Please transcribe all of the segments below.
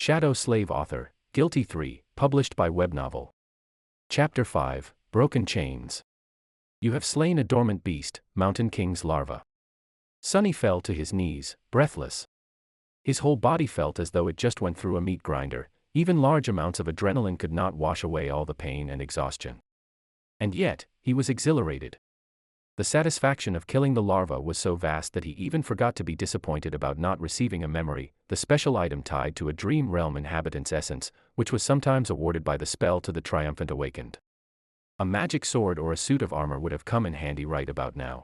Shadow Slave Author, Guiltythree, published by Webnovel. Chapter 5, Broken Chains. You have slain a dormant beast, Mountain King's larva. Sonny fell to his knees, breathless. His whole body felt as though it just went through a meat grinder. Even large amounts of adrenaline could not wash away all the pain and exhaustion. And yet, he was exhilarated. The satisfaction of killing the larva was so vast that he even forgot to be disappointed about not receiving a memory, the special item tied to a dream realm inhabitant's essence, which was sometimes awarded by the spell to the triumphant awakened. A magic sword or a suit of armor would have come in handy right about now.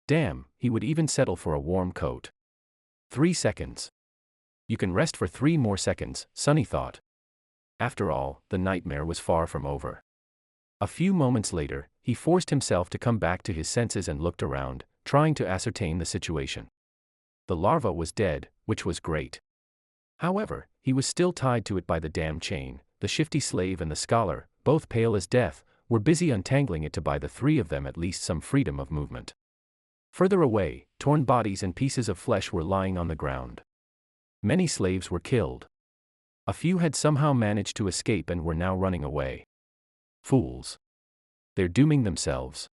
Damn, he would even settle for a warm coat. 3 seconds. You can rest for 3 more seconds, Sonny thought. After all, the nightmare was far from over. A few moments later, he forced himself to come back to his senses and looked around, trying to ascertain the situation. The larva was dead, which was great. However, he was still tied to it by the damn chain. The shifty slave and the scholar, both pale as death, were busy untangling it to buy the 3 of them at least some freedom of movement. Further away, torn bodies and pieces of flesh were lying on the ground. Many slaves were killed. A few had somehow managed to escape and were now running away. Fools. They're dooming themselves.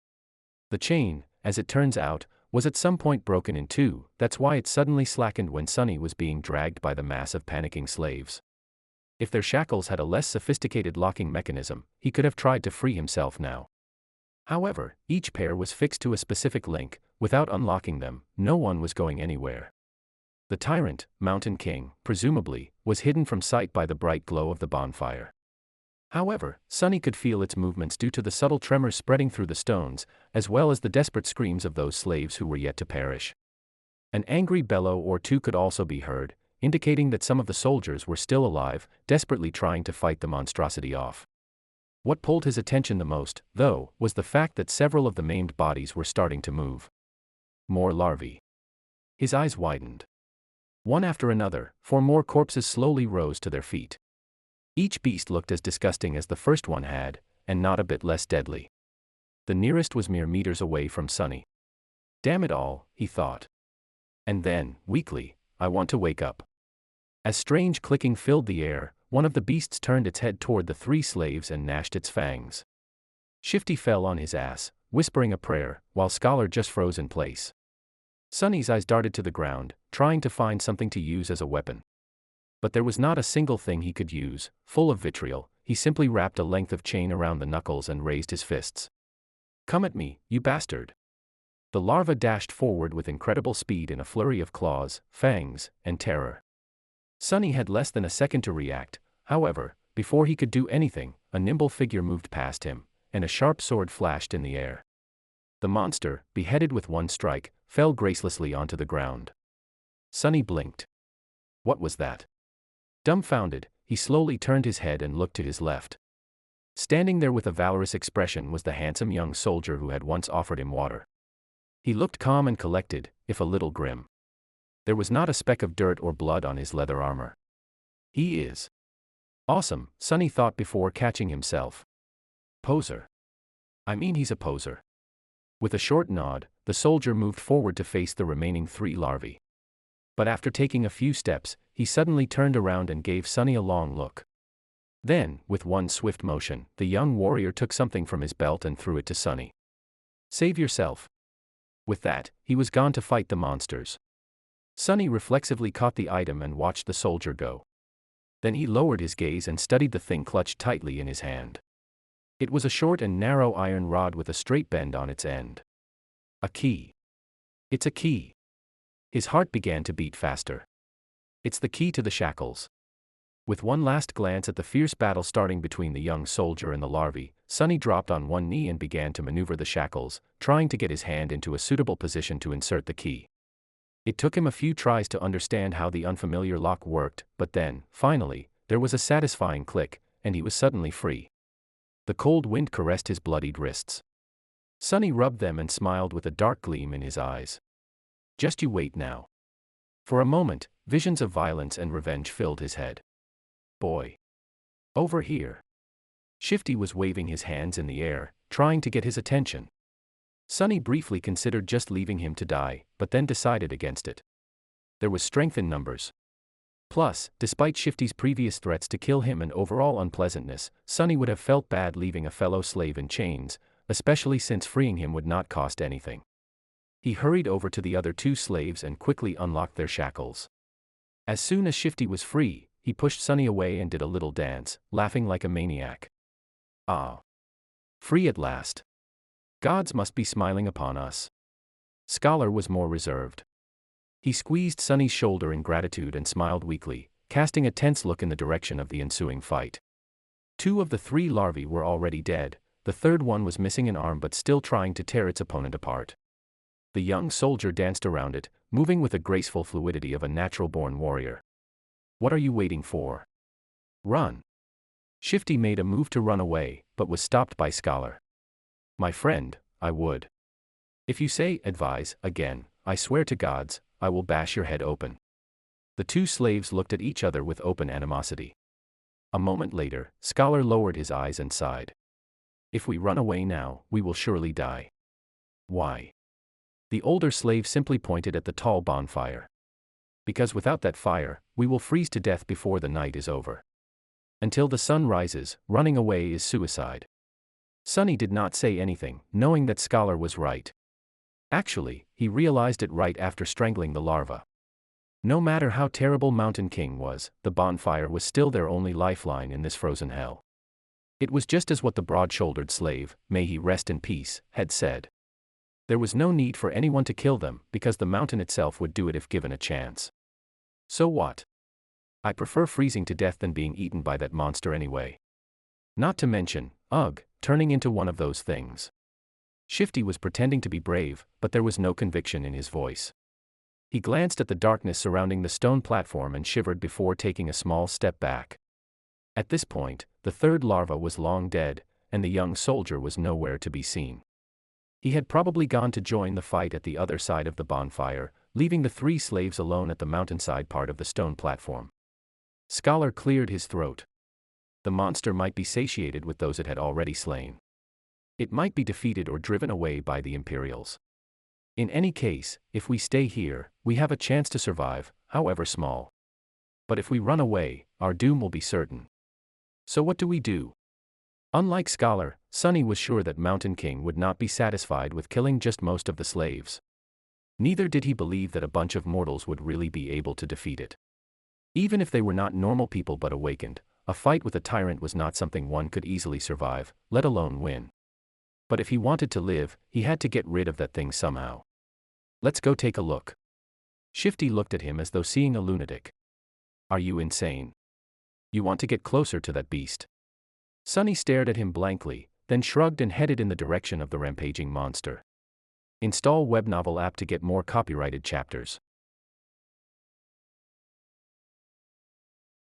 The chain, as it turns out, was at some point broken in 2, that's why it suddenly slackened when Sonny was being dragged by the mass of panicking slaves. If their shackles had a less sophisticated locking mechanism, he could have tried to free himself now. However, each pair was fixed to a specific link. Without unlocking them, no one was going anywhere. The tyrant, Mountain King, presumably, was hidden from sight by the bright glow of the bonfire. However, Sonny could feel its movements due to the subtle tremors spreading through the stones, as well as the desperate screams of those slaves who were yet to perish. An angry bellow or 2 could also be heard, indicating that some of the soldiers were still alive, desperately trying to fight the monstrosity off. What pulled his attention the most, though, was the fact that several of the maimed bodies were starting to move. More larvae. His eyes widened. One after another, 4 more corpses slowly rose to their feet. Each beast looked as disgusting as the first one had, and not a bit less deadly. The nearest was mere meters away from Sonny. Damn it all, he thought. And then, weakly, I want to wake up. As strange clicking filled the air, one of the beasts turned its head toward the 3 slaves and gnashed its fangs. Shifty fell on his ass, whispering a prayer, while Scholar just froze in place. Sonny's eyes darted to the ground, trying to find something to use as a weapon. But there was not a single thing he could use. Full of vitriol, he simply wrapped a length of chain around the knuckles and raised his fists. Come at me, you bastard! The larva dashed forward with incredible speed in a flurry of claws, fangs, and terror. Sonny had less than a second to react. However, before he could do anything, a nimble figure moved past him, and a sharp sword flashed in the air. The monster, beheaded with 1 strike, fell gracelessly onto the ground. Sonny blinked. What was that? Dumbfounded, he slowly turned his head and looked to his left. Standing there with a valorous expression was the handsome young soldier who had once offered him water. He looked calm and collected, if a little grim. There was not a speck of dirt or blood on his leather armor. He is awesome, Sonny thought before catching himself. Poser. I mean, he's a poser. With a short nod, the soldier moved forward to face the remaining 3 larvae. But after taking a few steps, he suddenly turned around and gave Sonny a long look. Then, with one swift motion, the young warrior took something from his belt and threw it to Sonny. Save yourself. With that, he was gone to fight the monsters. Sonny reflexively caught the item and watched the soldier go. Then he lowered his gaze and studied the thing clutched tightly in his hand. It was a short and narrow iron rod with a straight bend on its end. A key. It's a key. His heart began to beat faster. It's the key to the shackles. With one last glance at the fierce battle starting between the young soldier and the larvae, Sonny dropped on 1 knee and began to maneuver the shackles, trying to get his hand into a suitable position to insert the key. It took him a few tries to understand how the unfamiliar lock worked, but then, finally, there was a satisfying click, and he was suddenly free. The cold wind caressed his bloodied wrists. Sonny rubbed them and smiled with a dark gleam in his eyes. Just you wait now. For a moment, visions of violence and revenge filled his head. Boy. Over here. Shifty was waving his hands in the air, trying to get his attention. Sonny briefly considered just leaving him to die, but then decided against it. There was strength in numbers. Plus, despite Shifty's previous threats to kill him and overall unpleasantness, Sonny would have felt bad leaving a fellow slave in chains, especially since freeing him would not cost anything. He hurried over to the other two slaves and quickly unlocked their shackles. As soon as Shifty was free, he pushed Sonny away and did a little dance, laughing like a maniac. Ah! Free at last. Gods must be smiling upon us. Scholar was more reserved. He squeezed Sonny's shoulder in gratitude and smiled weakly, casting a tense look in the direction of the ensuing fight. 2 of the 3 larvae were already dead, the third one was missing an arm but still trying to tear its opponent apart. The young soldier danced around it, moving with the graceful fluidity of a natural-born warrior. What are you waiting for? Run! Shifty made a move to run away, but was stopped by Scholar. My friend, I would. If you say, advise, again, I swear to gods, I will bash your head open. The 2 slaves looked at each other with open animosity. A moment later, Scholar lowered his eyes and sighed. If we run away now, we will surely die. Why? The older slave simply pointed at the tall bonfire. Because without that fire, we will freeze to death before the night is over. Until the sun rises, running away is suicide. Sonny did not say anything, knowing that Scholar was right. Actually, he realized it right after strangling the larva. No matter how terrible Mountain King was, the bonfire was still their only lifeline in this frozen hell. It was just as what the broad-shouldered slave, may he rest in peace, had said. There was no need for anyone to kill them, because the mountain itself would do it if given a chance. So what? I prefer freezing to death than being eaten by that monster anyway. Not to mention, turning into one of those things. Shifty was pretending to be brave, but there was no conviction in his voice. He glanced at the darkness surrounding the stone platform and shivered before taking a small step back. At this point, the third larva was long dead, and the young soldier was nowhere to be seen. He had probably gone to join the fight at the other side of the bonfire, leaving the 3 slaves alone at the mountainside part of the stone platform. Scholar cleared his throat. The monster might be satiated with those it had already slain. It might be defeated or driven away by the Imperials. In any case, if we stay here, we have a chance to survive, however small. But if we run away, our doom will be certain. So what do we do? Unlike Scholar, Sonny was sure that Mountain King would not be satisfied with killing just most of the slaves. Neither did he believe that a bunch of mortals would really be able to defeat it. Even if they were not normal people but awakened, a fight with a tyrant was not something one could easily survive, let alone win. But if he wanted to live, he had to get rid of that thing somehow. Let's go take a look. Shifty looked at him as though seeing a lunatic. Are you insane? You want to get closer to that beast? Sonny stared at him blankly, then shrugged and headed in the direction of the rampaging monster. Install Webnovel app to get more copyrighted chapters.